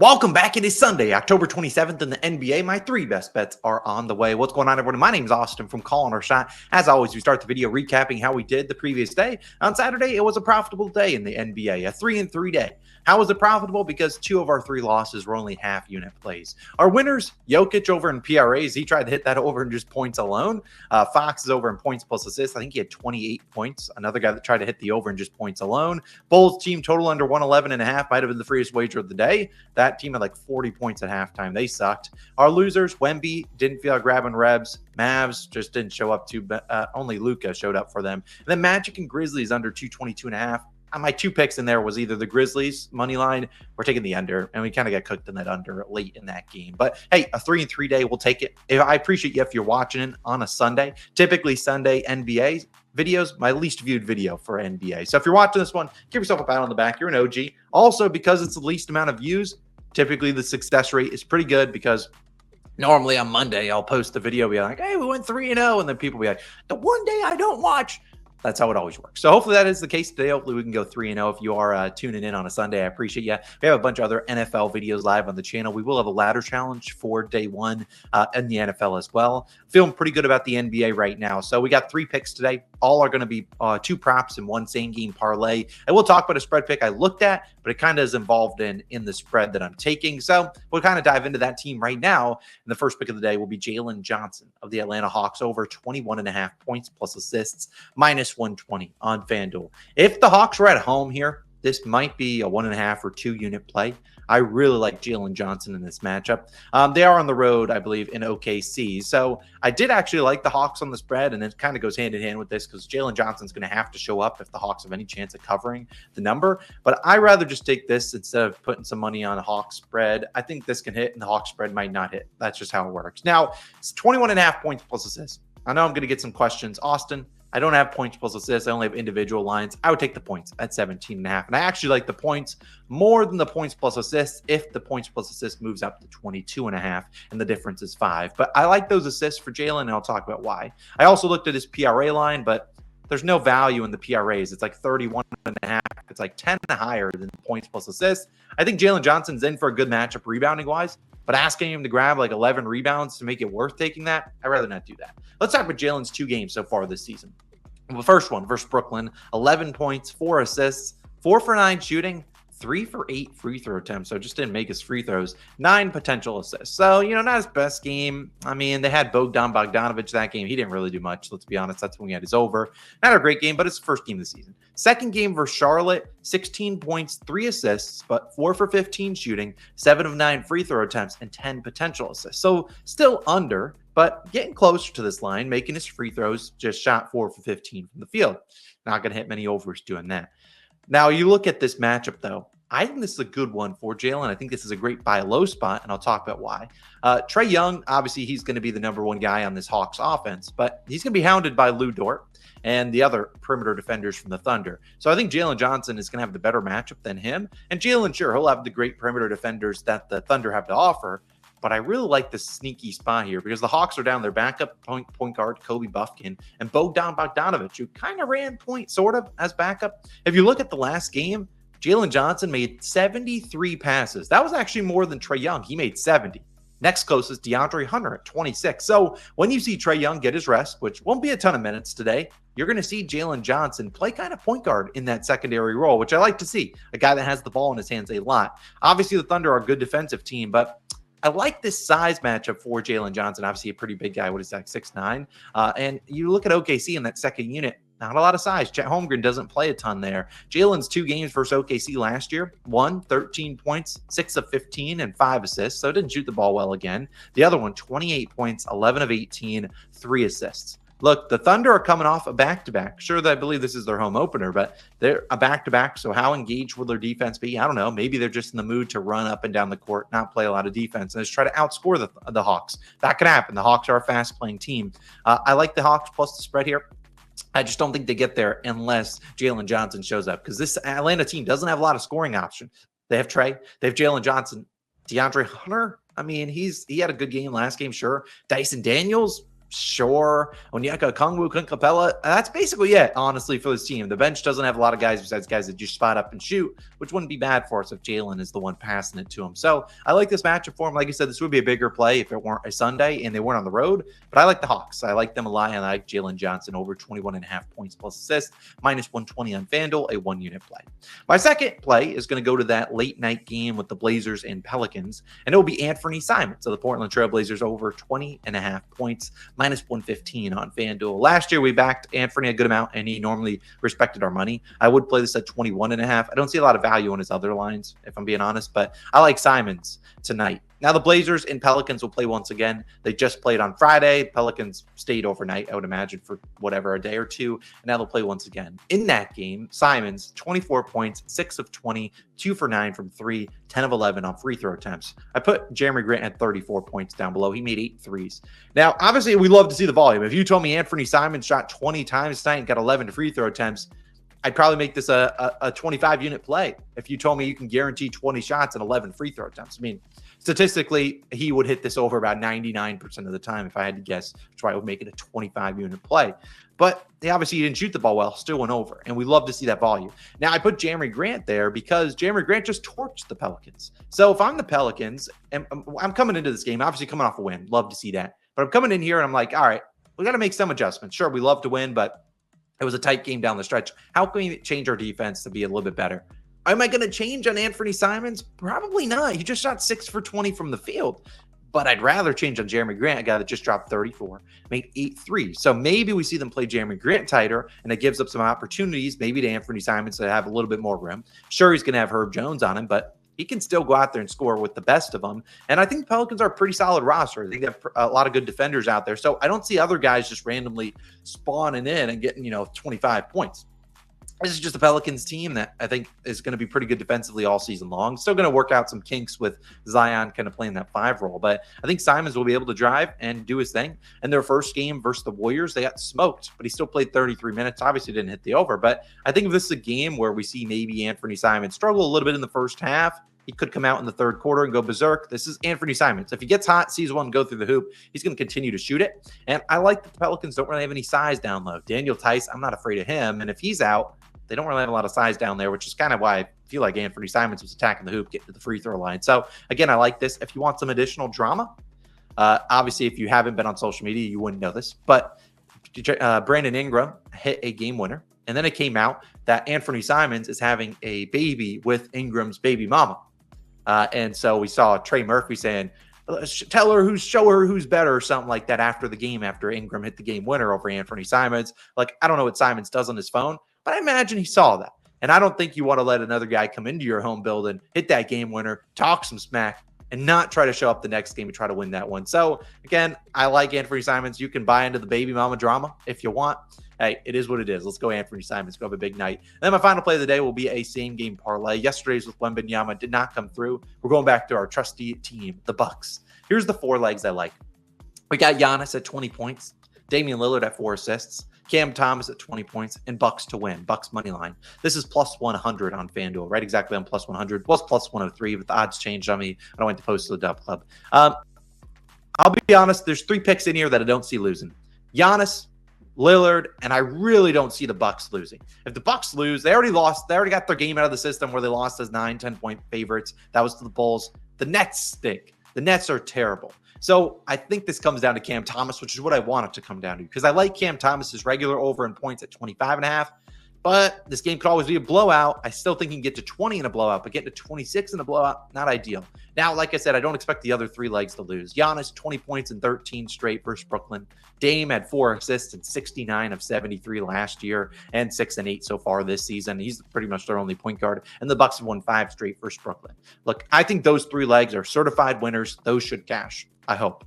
Welcome back. It is Sunday, October 27th in the NBA. My three best bets are on the way. What's going on, everyone? My name is Austin from Calling Our Shot. As always, we start the video recapping how we did the previous day. On Saturday, it was a profitable day in the NBA, a 3-3 day. How was it profitable? Because two of our three losses were only half unit plays. Our winners, Jokic over in PRAs. He tried to hit that over in just points alone. Fox is over in points plus assists. I think he had 28 points. Another guy that tried to hit the over in just points alone. Bulls team total under 111.5 might have been the freest wager of the day. That team had like 40 points at halftime. They sucked. Our losers, Wemby didn't feel like grabbing Rebs. Mavs just didn't show up only Luka showed up for them. And then Magic and Grizzlies under 222.5. My two picks in there was either the Grizzlies money line or taking the under, and we kind of got cooked in that under late in that game. But hey, a 3-3 day, we'll take it. I appreciate you if you're watching it on a Sunday. Typically Sunday NBA videos, my least viewed video for NBA. So if you're watching this one, give yourself a pat on the back. You're an OG. Also, because it's the least amount of views, typically the success rate is pretty good because normally on Monday I'll post the video, be like, hey, we went 3-0, and then people be like, the one day I don't watch. That's how it always works. So hopefully that is the case today. Hopefully we can go 3-0 if you are tuning in on a Sunday. I appreciate you. We have a bunch of other NFL videos live on the channel. We will have a ladder challenge for day one in the NFL as well. Feeling pretty good about the NBA right now. So we got three picks today. All are going to be two props and one same game parlay. And we'll talk about a spread pick I looked at, but it kind of is involved in the spread that I'm taking. So we'll kind of dive into that team right now. And the first pick of the day will be Jaylen Johnson of the Atlanta Hawks over 21.5 points plus assists, minus 120 on FanDuel. If the Hawks were at home here, this might be a 1.5 or 2 unit play. I really like Jaylen Johnson in this matchup. They are on the road, I believe, in OKC. So I did actually like the Hawks on the spread, and it kind of goes hand in hand with this because Jaylen Johnson's going to have to show up if the Hawks have any chance of covering the number. But I rather just take this instead of putting some money on a Hawks spread. I think this can hit, and the Hawks spread might not hit. That's just how it works. Now, it's 21.5 points plus assists. I know I'm going to get some questions. Austin, I don't have points plus assists. I only have individual lines. I would take the points at 17.5. And I actually like the points more than the points plus assists if the points plus assists moves up to 22.5 and the difference is 5. But I like those assists for Jaylen, and I'll talk about why. I also looked at his PRA line, but there's no value in the PRAs. It's like 31.5. It's like 10 higher than points plus assists. I think Jaylen Johnson's in for a good matchup rebounding-wise. But asking him to grab like 11 rebounds to make it worth taking that, I'd rather not do that. Let's talk about Jaylen's 2 games so far this season. The first one versus Brooklyn, 11 points, 4 assists, 4 for 9 shooting, 3 for 8 free throw attempts. So just didn't make his free throws, 9 potential assists. So, not his best game. I mean, they had Bogdanovich that game. He didn't really do much. Let's be honest. That's when he had his over. Not a great game, but it's the first game of the season. Second game versus Charlotte, 16 points, 3 assists, but 4 for 15 shooting, 7 of 9 free throw attempts, and 10 potential assists. So still under, but getting closer to this line, making his free throws, just shot 4 for 15 from the field. Not going to hit many overs doing that. Now, you look at this matchup, though. I think this is a good one for Jaylen. I think this is a great buy low spot, and I'll talk about why. Trae Young, obviously, he's going to be the number one guy on this Hawks offense, but he's going to be hounded by Lou Dort and the other perimeter defenders from the Thunder. So I think Jaylen Johnson is going to have the better matchup than him. And Jaylen, sure, he'll have the great perimeter defenders that the Thunder have to offer, but I really like this sneaky spot here because the Hawks are down their backup point guard, Kobe Buffkin, and Bogdanovich, who kind of ran point sort of as backup. If you look at the last game, Jaylen Johnson made 73 passes. That was actually more than Trae Young. He made 70. Next closest, DeAndre Hunter at 26. So when you see Trae Young get his rest, which won't be a ton of minutes today, you're going to see Jaylen Johnson play kind of point guard in that secondary role, which I like to see. A guy that has the ball in his hands a lot. Obviously, the Thunder are a good defensive team, but I like this size matchup for Jaylen Johnson. Obviously, a pretty big guy. What is that, 6'9"? And you look at OKC in that second unit, not a lot of size. Chet Holmgren doesn't play a ton there. Jaylen's 2 games versus OKC last year, 13 points, 6 of 15, and 5 assists. So didn't shoot the ball well again. The other one, 28 points, 11 of 18, 3 assists. Look, the Thunder are coming off a back-to-back. Sure, I believe this is their home opener, but they're a back-to-back, so how engaged will their defense be? I don't know. Maybe they're just in the mood to run up and down the court, not play a lot of defense, and just try to outscore the Hawks. That could happen. The Hawks are a fast-playing team. I like the Hawks plus the spread here. I just don't think they get there unless Jaylen Johnson shows up because this Atlanta team doesn't have a lot of scoring options. They have Trae. They have Jaylen Johnson. DeAndre Hunter, I mean, he had a good game last game, sure. Dyson Daniels, Sure. Onyeka Okongwu, Clint Capella, that's basically it, honestly, for this team. The bench doesn't have a lot of guys besides guys that just spot up and shoot, which wouldn't be bad for us if Jaylen is the one passing it to him. So I like this matchup for him. Like I said, this would be a bigger play if it weren't a Sunday and they weren't on the road, but I like the Hawks. I like them a lot, and I like Jaylen Johnson over 21.5 points plus assists, minus 120 on FanDuel, a 1-unit play. My second play is going to go to that late night game with the Blazers and Pelicans, and it will be Anthony Simons of the Portland Trail Blazers over 20.5 points, minus 115 on FanDuel. Last year, we backed Anthony a good amount, and he normally respected our money. I would play this at 21.5. I don't see a lot of value on his other lines, if I'm being honest, but I like Simons tonight. Now, the Blazers and Pelicans will play once again. They just played on Friday. Pelicans stayed overnight, I would imagine, for whatever, a day or two, and now they'll play once again. In that game, Simons, 24 points, 6 of 20, 2 for 9 from 3, 10 of 11 on free throw attempts. I put Jeremy Grant at 34 points down below. He made 8 threes. Now, obviously, we love to see the volume. If you told me Anthony Simons shot 20 times tonight and got 11 free throw attempts, I'd probably make this a 25-unit play. If you told me you can guarantee 20 shots and 11 free throw attempts, I mean, statistically, he would hit this over about 99% of the time if I had to guess. That's why I would make it a 25-unit play. But they obviously didn't shoot the ball well, still went over, and we love to see that volume. Now, I put Jeremy Grant there because Jeremy Grant just torched the Pelicans. So if I'm the Pelicans, and I'm coming into this game, obviously coming off a win, love to see that. But I'm coming in here and I'm like, all right, we got to make some adjustments. Sure, we love to win, but it was a tight game down the stretch. How can we change our defense to be a little bit better? Am I going to change on Anthony Simons? Probably not. He just shot 6 for 20 from the field. But I'd rather change on Jeremy Grant, a guy that just dropped 34, made 8 threes. So maybe we see them play Jeremy Grant tighter, and it gives up some opportunities, maybe to Anthony Simons to have a little bit more room. Sure, he's going to have Herb Jones on him, but he can still go out there and score with the best of them. And I think the Pelicans are a pretty solid roster. I think they have a lot of good defenders out there. So I don't see other guys just randomly spawning in and getting, 25 points. This is just a Pelicans team that I think is going to be pretty good defensively all season long. Still going to work out some kinks with Zion kind of playing that 5 role. But I think Simons will be able to drive and do his thing. And their first game versus the Warriors, they got smoked, but he still played 33 minutes. Obviously didn't hit the over. But I think if this is a game where we see maybe Anthony Simons struggle a little bit in the first half, he could come out in the third quarter and go berserk. This is Anthony Simons. If he gets hot, sees one go through the hoop, he's going to continue to shoot it. And I like that the Pelicans don't really have any size down low. Daniel Tice, I'm not afraid of him. And if he's out, they don't really have a lot of size down there, which is kind of why I feel like Anthony Simons was attacking the hoop, getting to the free throw line. So, again, I like this. If you want some additional drama, obviously, if you haven't been on social media, you wouldn't know this. But Brandon Ingram hit a game winner. And then it came out that Anthony Simons is having a baby with Ingram's baby mama. And so we saw Trey Murphy saying, show her who's better or something like that after the game, after Ingram hit the game winner over Anthony Simons. Like, I don't know what Simons does on his phone, but I imagine he saw that. And I don't think you want to let another guy come into your home building, hit that game winner, talk some smack, and not try to show up the next game and try to win that one. So, again, I like Anthony Simons. You can buy into the baby mama drama if you want. Hey, it is what it is. Let's go Anthony Simons. Go have a big night. And then my final play of the day will be a same-game parlay. Yesterday's with Wembanyama did not come through. We're going back to our trusty team, the Bucks. Here's the 4 legs I like. We got Giannis at 20 points, Damian Lillard at 4 assists, Cam Thomas at 20 points, and Bucks to win. Bucks money line. This is plus 100 on FanDuel, right? Exactly on plus 100. Was plus 103, but the odds changed on me. I went to post to the DubClub. I'll be honest, there's 3 picks in here that I don't see losing. Giannis, Lillard, and I really don't see the Bucks losing. If the Bucks lose, they already lost. They already got their game out of the system where they lost as 9-10-point favorites. That was to the Bulls. The Nets stink. The Nets are terrible. So I think this comes down to Cam Thomas, which is what I want it to come down to, because I like Cam Thomas's regular over in points at 25.5. But this game could always be a blowout. I still think he can get to 20 in a blowout, but getting to 26 in a blowout, not ideal. Now, like I said, I don't expect the other 3 legs to lose. Giannis, 20 points in 13 straight versus Brooklyn. Dame had 4 assists and 69 of 73 last year and 6 and 8 so far this season. He's pretty much their only point guard. And the Bucks have won 5 straight versus Brooklyn. Look, I think those 3 legs are certified winners. Those should cash, I hope.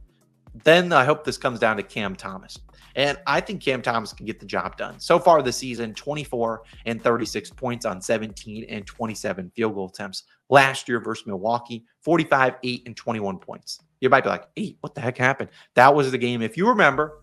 Then I hope this comes down to Cam Thomas. And I think Cam Thomas can get the job done. So far this season, 24 and 36 points on 17 and 27 field goal attempts. Last year versus Milwaukee, 45, 8, and 21 points. You might be like, hey, what the heck happened? That was the game. If you remember,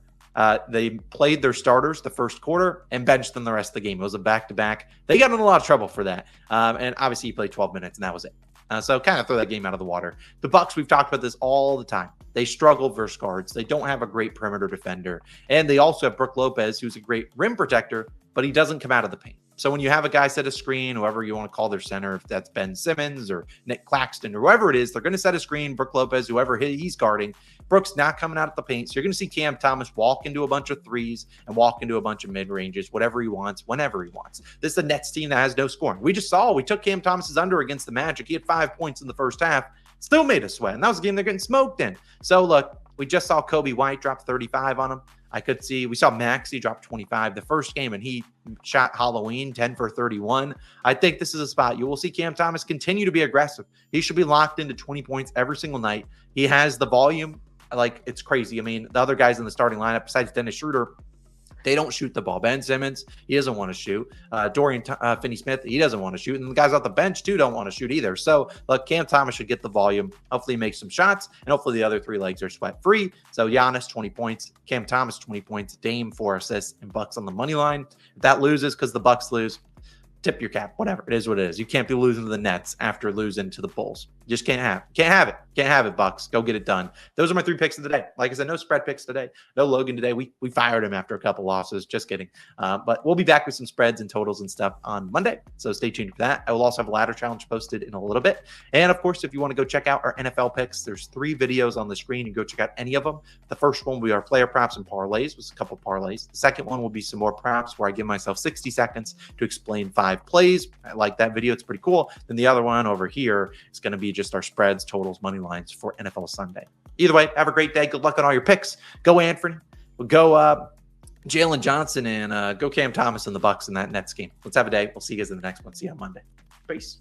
they played their starters the first quarter and benched them the rest of the game. It was a back-to-back. They got in a lot of trouble for that. And obviously he played 12 minutes, and that was it. So kind of throw that game out of the water. The Bucks, we've talked about this all the time. They struggle versus guards. They don't have a great perimeter defender. And they also have Brook Lopez, who's a great rim protector, but he doesn't come out of the paint. So when you have a guy set a screen, whoever you want to call their center, if that's Ben Simmons or Nick Claxton or whoever it is, they're going to set a screen. Brook Lopez, whoever he's guarding, Brook's not coming out of the paint. So you're going to see Cam Thomas walk into a bunch of threes and walk into a bunch of mid-ranges, whatever he wants, whenever he wants. This is a Nets team that has no scoring. We took Cam Thomas's under against the Magic. He had 5 points in the first half, still made us sweat. And that was a game they're getting smoked in. So look, we just saw Kobe White drop 35 on him. We saw Maxey drop 25 the first game, and he shot Halloween 10 for 31. I think this is a spot you will see Cam Thomas continue to be aggressive. He should be locked into 20 points every single night. He has the volume. Like, it's crazy. I mean, the other guys in the starting lineup, besides Dennis Schroeder, they don't shoot the ball. Ben Simmons, he doesn't want to shoot. Dorian Finney-Smith, he doesn't want to shoot. And the guys off the bench, too, don't want to shoot either. So, look, Cam Thomas should get the volume. Hopefully, he makes some shots. And hopefully, the other three legs are sweat-free. So, Giannis, 20 points. Cam Thomas, 20 points. Dame, 4 assists. And Bucks on the money line. If that loses because the Bucks lose, tip your cap. Whatever. It is what it is. You can't be losing to the Nets after losing to the Bulls. You just can't have it. Can't have it, Bucks. Go get it done. Those are my 3 picks of the day. Like I said, no spread picks today. No Logan today. We fired him after a couple losses. Just kidding. But we'll be back with some spreads and totals and stuff on Monday. So stay tuned for that. I will also have a ladder challenge posted in a little bit. And of course, if you want to go check out our NFL picks, there's 3 videos on the screen. You go check out any of them. The first one will be our player props and parlays, with a couple parlays. The second one will be some more props where I give myself 60 seconds to explain 5 plays. I like that video. It's pretty cool. Then the other one over here is going to be just our spreads, totals, money lines for NFL Sunday. Either way, have a great day. Good luck on all your picks. Go Anthony. We'll go Jaylen Johnson and go Cam Thomas and the Bucks in that Nets game. Let's have a day. We'll see you guys in the next one. See you on Monday. Peace.